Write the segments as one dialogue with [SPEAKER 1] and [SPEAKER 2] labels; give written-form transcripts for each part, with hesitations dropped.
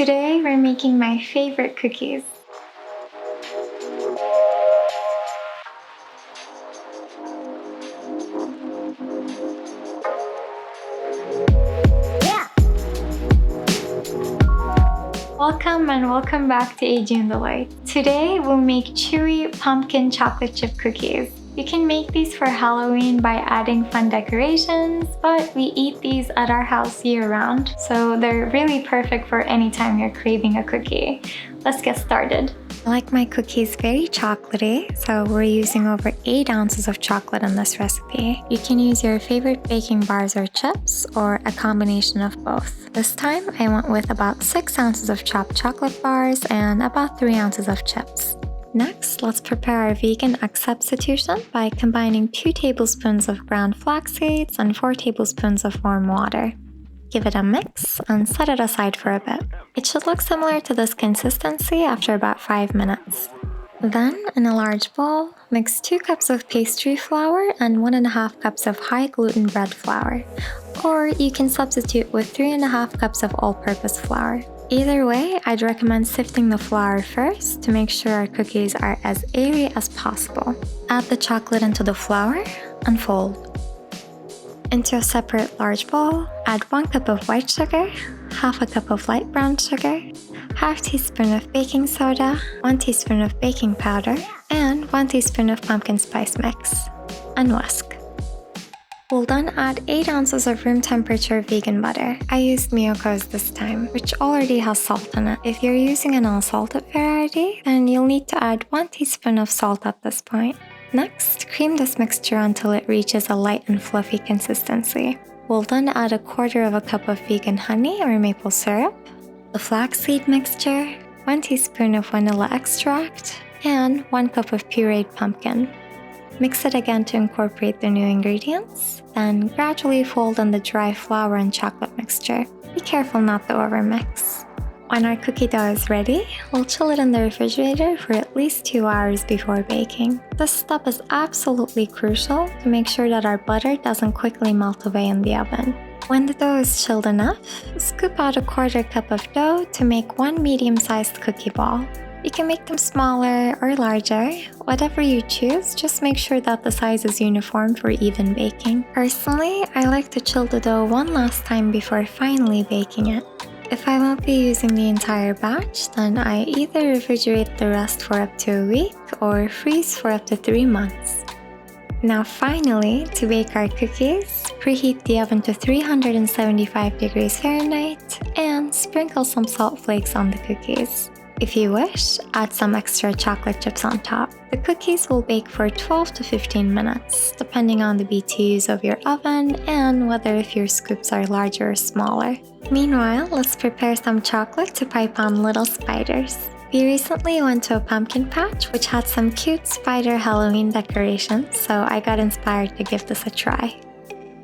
[SPEAKER 1] Today we're making my favorite cookies. Welcome back to A June Delight. Today we'll make chewy pumpkin chocolate chip cookies. You can make these for Halloween by adding fun decorations, but we eat these at our house year-round, so they're really perfect for any time you're craving a cookie. Let's get started. I like my cookies very chocolatey, so we're using over 8 ounces of chocolate in this recipe. You can use your favorite baking bars or chips, or a combination of both. This time I went with about 6 ounces of chopped chocolate bars and about 3 ounces of chips. Next, let's prepare our vegan egg substitution by combining 2 tablespoons of ground flax seeds and 4 tablespoons of warm water. Give it a mix and set it aside for a bit. It should look similar to this consistency after about 5 minutes. Then, in a large bowl, mix 2 cups of pastry flour and 1.5 cups of high gluten bread flour. Or you can substitute with 3.5 cups of all-purpose flour. Either way, I'd recommend sifting the flour first to make sure our cookies are as airy as possible. Add the chocolate into the flour and fold. Into a separate large bowl, add 1 cup of white sugar, half a cup of light brown sugar, half teaspoon of baking soda, 1 teaspoon of baking powder, and 1 teaspoon of pumpkin spice mix, and whisk. We'll then add 8 ounces of room temperature vegan butter. I used Miyoko's this time, which already has salt in it. If you're using an unsalted variety, then you'll need to add 1 teaspoon of salt at this point. Next, cream this mixture until it reaches a light and fluffy consistency. We'll then add 1/4 cup of vegan honey or maple syrup, the flaxseed mixture, 1 teaspoon of vanilla extract, and 1 cup of pureed pumpkin. Mix it again to incorporate the new ingredients, then gradually fold in the dry flour and chocolate mixture. Be careful not to overmix. When our cookie dough is ready, we'll chill it in the refrigerator for at least 2 hours before baking. This step is absolutely crucial to make sure that our butter doesn't quickly melt away in the oven. When the dough is chilled enough, scoop out 1/4 cup of dough to make 1 medium-sized cookie ball. You can make them smaller or larger, whatever you choose, just make sure that the size is uniform for even baking. Personally, I like to chill the dough one last time before finally baking it. If I won't be using the entire batch, then I either refrigerate the rest for up to a week or freeze for up to 3 months. Now finally, to bake our cookies, preheat the oven to 375 degrees Fahrenheit and sprinkle some salt flakes on the cookies. If you wish, add some extra chocolate chips on top. The cookies will bake for 12 to 15 minutes, depending on the BTUs of your oven and whether if your scoops are larger or smaller. Meanwhile, let's prepare some chocolate to pipe on little spiders. We recently went to a pumpkin patch which had some cute spider Halloween decorations, so I got inspired to give this a try.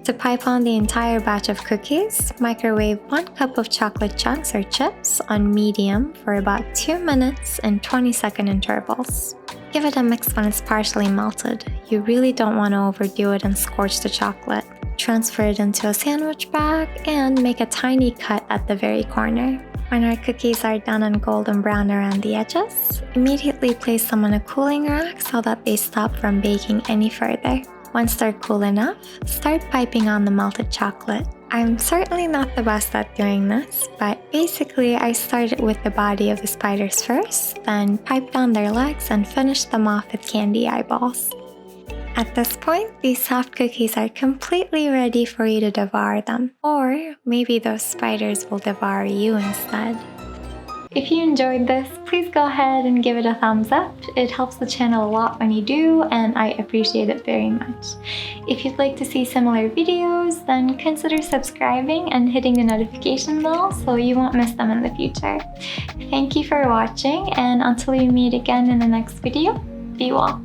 [SPEAKER 1] To pipe on the entire batch of cookies, microwave 1 cup of chocolate chunks or chips on medium for about 2 minutes in 20-second intervals. Give it a mix when it's partially melted. You really don't want to overdo it and scorch the chocolate. Transfer it into a sandwich bag and make a tiny cut at the very corner. When our cookies are done and golden brown around the edges, immediately place them on a cooling rack so that they stop from baking any further. Once they're cool enough, start piping on the melted chocolate. I'm certainly not the best at doing this, but basically I started with the body of the spiders first, then piped on their legs and finished them off with candy eyeballs. At this point, these soft cookies are completely ready for you to devour them. Or maybe those spiders will devour you instead. If you enjoyed this, please go ahead and give it a thumbs up. It helps the channel a lot when you do, and I appreciate it very much. If you'd like to see similar videos, then consider subscribing and hitting the notification bell so you won't miss them in the future. Thank you for watching, and until we meet again in the next video, be well.